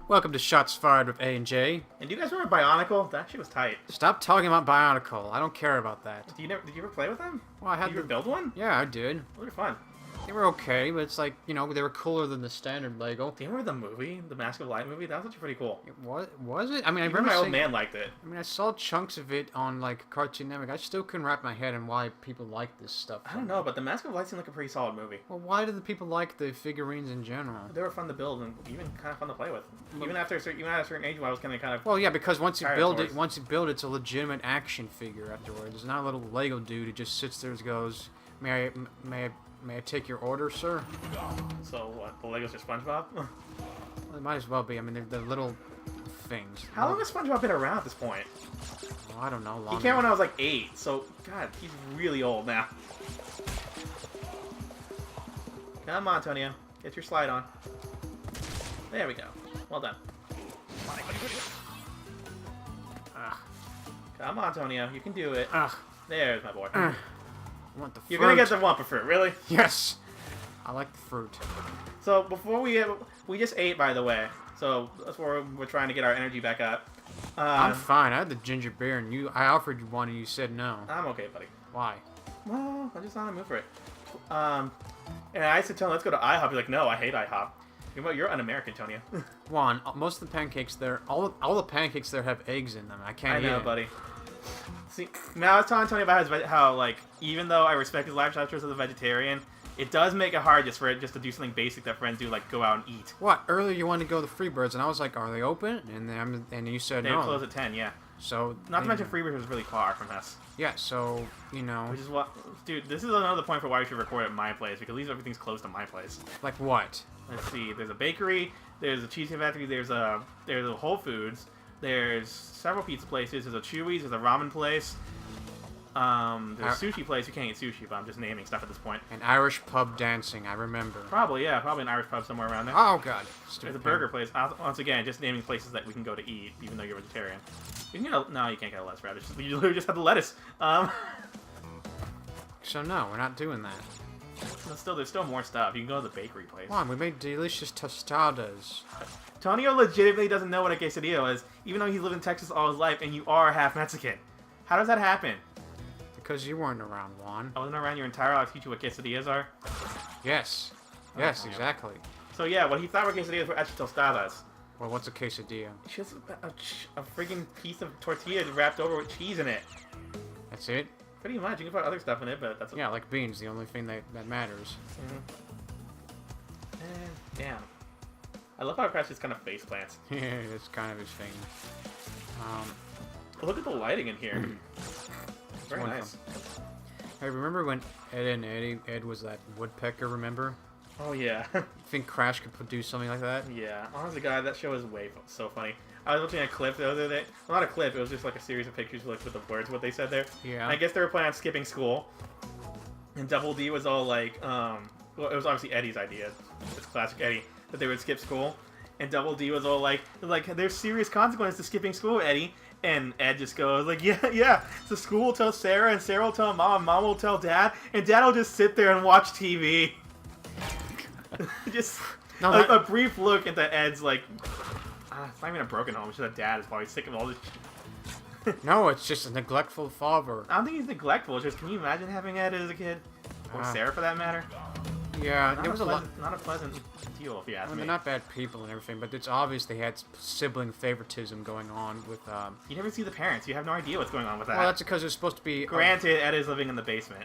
Welcome to Shots Fired with A and J. And do you guys remember Bionicle? That shit was tight. Stop talking about Bionicle. I don't care about that. Did you ever play with them? Well, I had Did you ever build one? Yeah, I did. They were fun. They were okay, but it's like, you know, they were cooler than the standard Lego. Do you remember the movie, the Mask of Light movie? That was actually pretty cool. Was it? I mean, I remember my old man liked it. I mean, I saw chunks of it on like Cartoon Network. I still couldn't wrap my head on why people like this stuff. I don't know, but the Mask of Light seemed like a pretty solid movie. Well, why did the people like the figurines in general? They were fun to build and even kind of fun to play with. Even at a certain age, I was kind of. Well, yeah, because once you build it, it's a legitimate action figure afterwards. It's not a little Lego dude who just sits there and goes, May I take your order, sir? So what? The Legos are SpongeBob? Well, it might as well be. I mean, they're little things. How long has SpongeBob been around at this point? Well, I don't know. He came when I was like 8, so God, he's really old now. Come on, Antonio, get your slide on. There we go. Well done. Come on, Antonio, you can do it. There's my boy. I want the fruit. You're gonna get the Wumpa fruit, really? Yes! I like the fruit. So, before we just ate, by the way. So, that's where we're trying to get our energy back up. I'm fine. I had the ginger beer, and I offered you one, and you said no. I'm okay, buddy. Why? Well, I'm just not in the mood for it. And I said, Tony, let's go to IHOP. He's like, no, I hate IHOP. You're un-American, Tonio. Juan, most of the pancakes there, all the pancakes there have eggs in them. I can't eat it. I know, buddy. See, now I was telling Tony about how, like, even though I respect his lifestyle choice as a vegetarian, it does make it hard just to do something basic that friends do, like go out and eat. What? Earlier you wanted to go to Freebirds, and I was like, are they open? And you said no. They close at 10, yeah. So not to mention Freebirds was really far from us. Yeah, so, you know. Which is what, dude, this is another point for why we should record at my place, because at least everything's close to my place. Like what? Let's see, there's a bakery, there's a cheesecake factory, there's a Whole Foods, there's several pizza places, there's a Chuy's, there's a ramen place, there's a sushi place. You can't eat sushi, but I'm just naming stuff at this point. An Irish pub dancing, I remember. Probably, yeah, probably an Irish pub somewhere around there. Oh, God. There's a burger place. Once again, just naming places that we can go to eat, even though you're vegetarian. You can get no, you can't get a lettuce radish. You literally just have the lettuce. So no, we're not doing that. There's still more stuff. You can go to the bakery place. Come on, we made delicious tostadas. Tonio legitimately doesn't know what a quesadilla is, even though he's lived in Texas all his life, and you are half Mexican. How does that happen? Because you weren't around, Juan. I wasn't around your entire life to teach you what quesadillas are? Yes. Yes, exactly. So yeah, what he thought were quesadillas were actually tostadas. Well, what's a quesadilla? It's just a freaking piece of tortilla wrapped over with cheese in it. That's it? Pretty much. You can put other stuff in it, but that's... Yeah, like beans, the only thing that matters. Damn. I love how Crash just kind of face plants. Yeah, it's kind of his thing. Look at the lighting in here. Very nice. Hey, remember when Ed was that woodpecker, remember? Oh, yeah. You think Crash could do something like that? Yeah. Honestly, God, that show is so funny. I was watching a clip the other day. Well, not a clip, it was just like a series of pictures with the words, what they said there. Yeah. And I guess they were planning on skipping school. And Double D was all like, well, it was obviously Eddie's idea. It's classic Eddie, that they would skip school. And Double D was all like, there's serious consequences to skipping school, Eddie. And Ed just goes like, yeah. So school will tell Sarah, and Sarah will tell Mom, and Mom will tell Dad, and Dad will just sit there and watch TV. Just a brief look at the Ed's like, it's not even a broken home. It's just a dad is probably sick of all this shit. No, it's just a neglectful father. I don't think he's neglectful. It's just, can you imagine having Ed as a kid? Or Sarah, for that matter? Yeah, it was not a pleasant deal, if you ask me. They're not bad people and everything, but it's obvious they had sibling favoritism going on with... You never see the parents. You have no idea what's going on with that. Well, that's because it's supposed to be... Granted, Ed is living in the basement.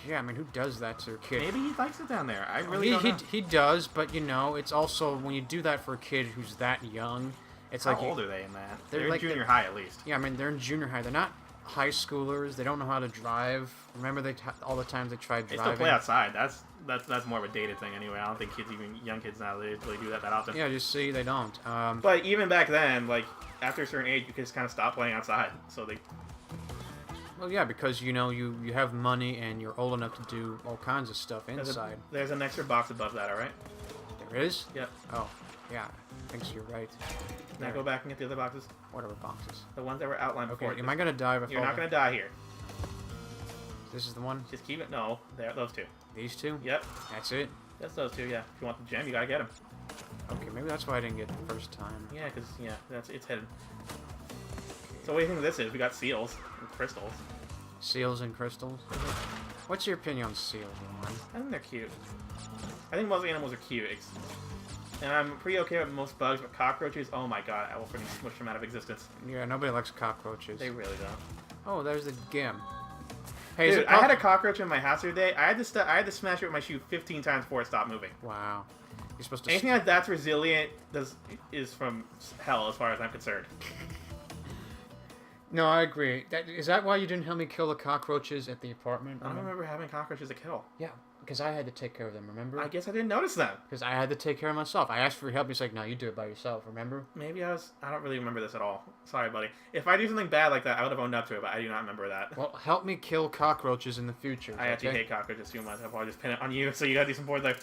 Yeah, I mean, who does that to a kid? Maybe he likes it down there. I really don't know. He does, but, you know, it's also, when you do that for a kid who's that young, it's How old are they in that? They're like in junior high, at least. Yeah, I mean, they're in junior high. They're not high schoolers. They don't know how to drive. Remember all the times they tried driving? They still play outside. That's more of a dated thing anyway. I don't think young kids now, they really do that often. Yeah, just see, they don't. But even back then, like, after a certain age, you could just kind of stop playing outside. So they... Well, yeah, because, you know, you have money and you're old enough to do all kinds of stuff inside. There's an extra box above that, alright? There is? Yep. Oh, yeah. I think so, you're right. Now go back and get the other boxes. Whatever boxes? The ones that were outlined before. Okay, am I going to die? You're not going to die here. This is the one? Just keep it. No, those two. These two? Yep. That's it? That's those two, yeah. If you want the gem, you got to get them. Okay, maybe that's why I didn't get it the first time. Yeah, because, it's hidden. So what do you think this is? We got seals and crystals. Seals and crystals? What's your opinion on seals, Roman? I think they're cute. I think most animals are cute. And I'm pretty okay with most bugs, but cockroaches, oh my god, I will freaking smush them out of existence. Yeah, nobody likes cockroaches. They really don't. Oh, there's the gem. Hey, Dude, I had a cockroach in my house the other day. I had to smash it with my shoe 15 times before it stopped moving. Wow. You're supposed to... Anything like that's resilient is from hell, as far as I'm concerned. No, I agree. Is that why you didn't help me kill the cockroaches at the apartment? I don't remember having cockroaches to kill. Yeah, because I had to take care of them, remember? I guess I didn't notice them. Because I had to take care of myself. I asked for your help. He's like, no, you do it by yourself, remember? Maybe I don't really remember this at all. Sorry, buddy. If I do something bad like that, I would have owned up to it, but I do not remember that. Well, help me kill cockroaches in the future. I actually hate cockroaches too much. I'll probably just pin it on you, so you gotta do some board there.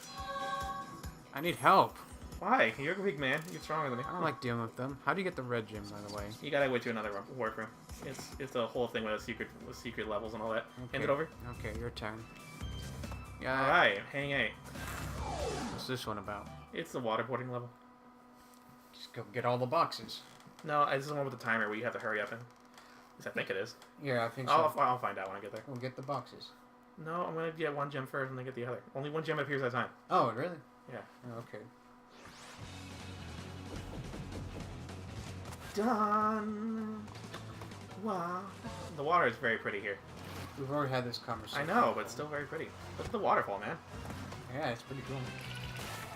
I need help. Why? You're a weak man. You're stronger than me. I don't like dealing with them. How do you get the red gem, by the way? You gotta wait to another workroom. It's a whole thing with secret levels and all that. Okay. Hand it over. Okay, your turn. Yeah. Alright, hang eight. What's this one about? It's the waterboarding level. Just go get all the boxes. No, this is the one with the timer where you have to hurry up in. At least I think it is. Yeah, I think so. I'll find out when I get there. We'll get the boxes. No, I'm gonna get one gem first and then get the other. Only one gem appears at a time. Oh, really? Yeah. Oh, okay. Done. Wow. The water is very pretty here. We've already had this conversation. I know, but it's still very pretty. Look at the waterfall, man. Yeah, it's pretty cool.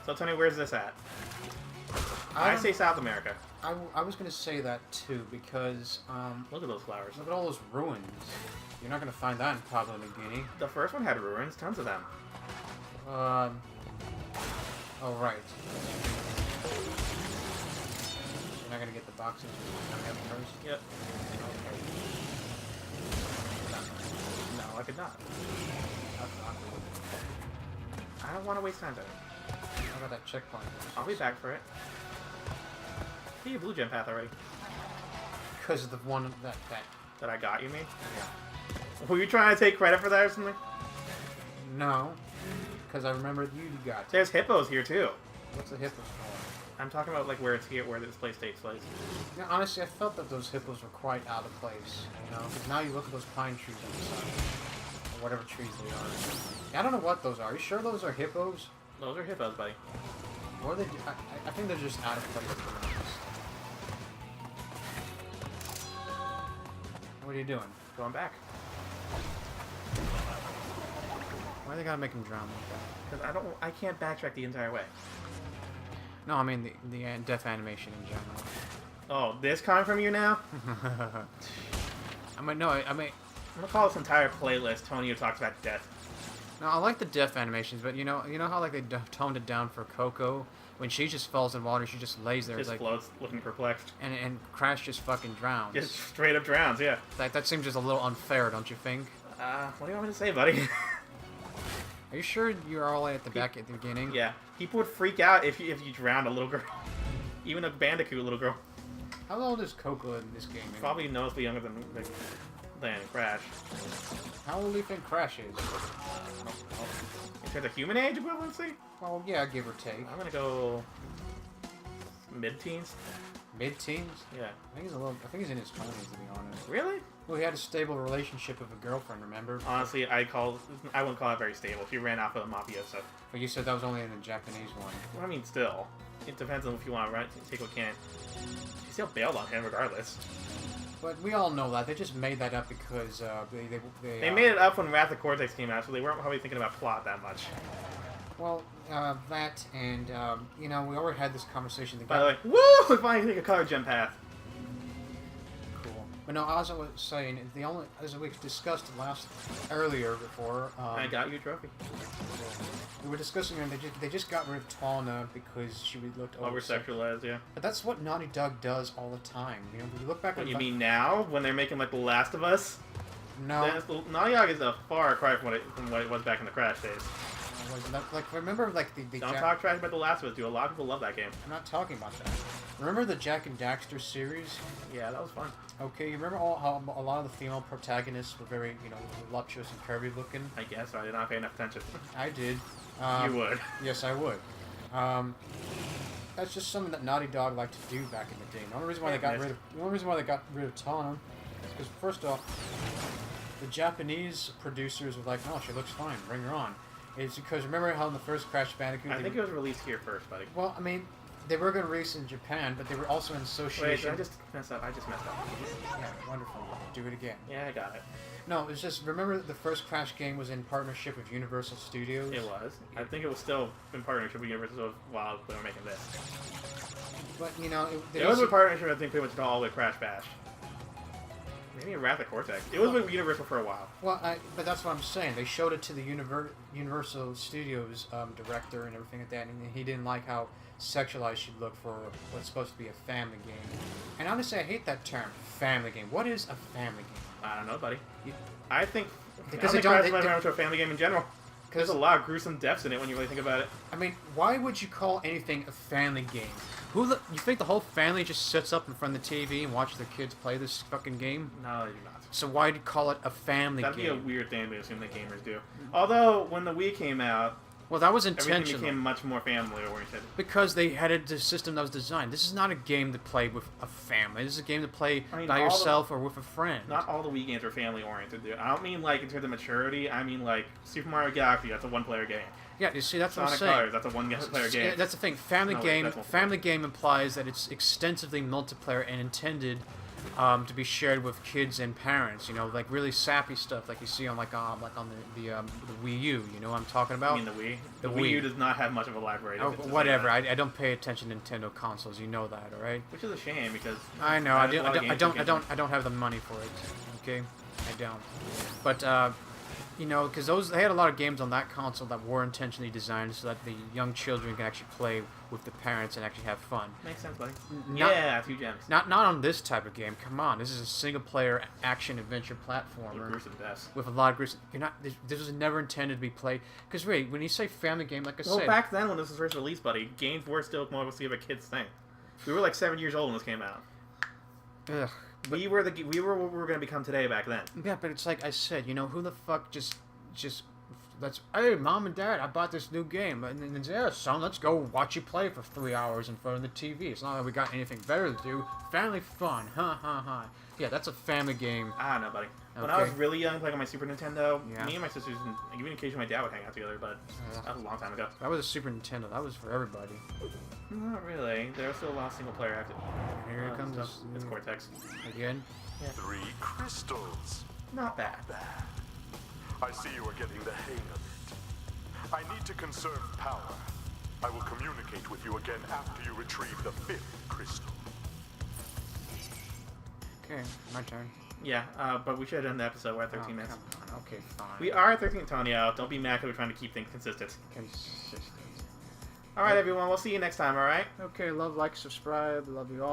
So tell me, where's this at? I say South America. I was going to say that too, because, Look at those flowers. look at all those ruins. You're not going to find that in Papua New Guinea. The first one had ruins, tons of them. Oh, right. You're not going to get the boxes first? Yep. Okay. No, I could not. That's awkward. I don't want to waste time there. How about that checkpoint? I'll be back for it. See a blue gem path already. Because of the one That I got, you mean? Yeah. Were you trying to take credit for that or something? No. Because I remember you got it. There's hippos here too. What's the hippos for? I'm talking about like where it's here, where this place takes place. Yeah, honestly, I felt that those hippos were quite out of place. You know, because now you look at those pine trees on the side, or whatever trees they are. I don't know what those are. Are you sure those are hippos? Those are hippos, buddy. Or are they? I think they're just out of place. To be honest. What are you doing? Going back. Why they gotta make him drown like that? Because I can't backtrack the entire way. No, I mean the death animation in general. Oh, this coming from you now? I mean, no, I mean, I'm gonna call this entire playlist Tonio talks about death. no, I like the death animations, but you know how like they toned it down for Coco when she just falls in water, she just lays there, Just like, floats, looking perplexed. and Crash just fucking drowns. Just straight up drowns, yeah. That seems just a little unfair, don't you think? What do you want me to say, buddy? Are you sure you're all at the back at the beginning? Yeah. People would freak out if you drowned a little girl. Even a Bandicoot little girl. How old is Coco in this game? Probably noticeably younger than Crash. How old do you think Crash is? In terms of human age equivalency? Well, yeah, give or take. I'm gonna go mid-teens. Mid-teens? Yeah. I think he's in his 20s, to be honest. Really? Well, he had a stable relationship with a girlfriend, remember? Honestly, I wouldn't call it very stable. She ran off of the mafioso. But you said that was only in the Japanese one. Well, I mean, still. It depends on if you want to take what can. She still bailed on him regardless. But we all know that. They just made that up because They made it up when Wrath of Cortex came out, so they weren't probably thinking about plot that much. Well, that and, you know, we already had this conversation. By the way, woo! We finally take a color gem path. Cool. But no, as I was saying, as we discussed earlier before... I got you a trophy. We were discussing her, and they just got rid of Tawna because she looked Over-sexualized, yeah. But that's what Naughty Dog does all the time. You know, when you look back What on... you mean now, when they're making, like, The Last of Us? No. Naughty Dog is a far cry from what it was back in the Crash days. Like, remember, like, the Don't talk trash about The Last of Us, dude. A lot of people love that game. I'm not talking about that. Remember the Jack and Daxter series? Yeah, that was fun. Okay, you remember how a lot of the female protagonists were very, you know, voluptuous and curvy looking? I guess I did not pay enough attention. I did. You would. Yes, I would. that's just something that Naughty Dog liked to do back in the day. The only reason why they got rid of Tana is because first off, the Japanese producers were like, "No, she looks fine. Bring her on." It's because remember how in the first Crash Bandicoot, I think it was released here first, buddy. well, I mean, they were going to release in Japan, but they were also in association. Wait, did I just mess up? I just messed up. Yeah, wonderful. Do it again. Yeah, I got it. No, it's just remember the first Crash game was in partnership with Universal Studios. It was. I think it was still in partnership with Universal while they were making this. But you know, It was a partnership. I think pretty much all with Crash Bash. Maybe Wrath of Cortex. It was with Universal for a while. Well, but that's what I'm saying. They showed it to the Universal Studios director and everything like that, and he didn't like how sexualized she'd look for what's supposed to be a family game. And honestly, I hate that term, family game. What is a family game? I don't know, buddy. I think Because I they think don't. Crash might run to a family game in general. There's a lot of gruesome deaths in it when you really think about it. I mean, why would you call anything a family game? You think the whole family just sits up in front of the TV and watch their kids play this fucking game? No, you're not. So why do you call it a family That'd game? be a weird thing to assume that gamers do. Although, when the Wii came out, Well, that was everything intentional. became much more family-oriented. Because they had a system that was designed. This is not a game to play with a family. This is a game to play I mean, by all yourself or with a friend. Not all the Wii games are family-oriented, dude. I don't mean, like, in terms of maturity. I mean, like, Super Mario Galaxy, that's a one-player game. Yeah, you see, that's what I'm Sonic saying. Colors, that's a one-player game. That's the thing. Family No, wait, game. that's multiplayer. Family game implies that it's extensively multiplayer and intended to be shared with kids and parents. You know, like really sappy stuff, like you see on on the Wii U. You know what I'm talking about? I mean, the Wii? The Wii Wii. U does not have much of a library. Oh, to say whatever. that. I don't pay attention to Nintendo consoles. You know that, all right? Which is a shame because I know. I there's a lot of games that don't have the money for it. Okay, I don't. But you know, because they had a lot of games on that console that were intentionally designed so that the young children can actually play with the parents and actually have fun. Makes sense, buddy. Not- Yeah, 2 gems. Not on this type of game. Come on, this is a single-player action adventure platformer Gruesome deaths. with a lot of gruesome. You're not. This was never intended to be played. Because wait, when you say family game, like I Well, said, back then when this was first released, buddy, games were still mostly of a kid's thing. We were like 7 years old when this came out. ugh. We were what we were going to become today back then. Yeah, but it's like I said, you know, who the fuck just let's, hey, mom and dad, I bought this new game, and then yeah, son, let's go watch you play for 3 hours in front of the TV. It's not like we got anything better to do. Family fun, ha ha ha. Yeah, that's a family game. I don't know, buddy. When Okay. I was really young, playing on my Super Nintendo, Yeah. me and my sisters, and even occasionally my dad would hang out together, but that was a long time ago. That was a Super Nintendo. That was for everybody. Not really. There was still a lot of single player active. Here it comes Stuff. It's Cortex. again. 3 crystals. Not bad. Bad. I see you are getting the hang of it. I need to conserve power. I will communicate with you again after you retrieve the 5th crystal. Okay, my turn. Yeah, but we should have done the episode. We're at 13 Oh, minutes. come on. Okay, fine. We are at 13, Antonio. Don't be mad because we're trying to keep things consistent. Consistent. All right, everyone. We'll see you next time, all right? Okay, love, like, subscribe. Love you all.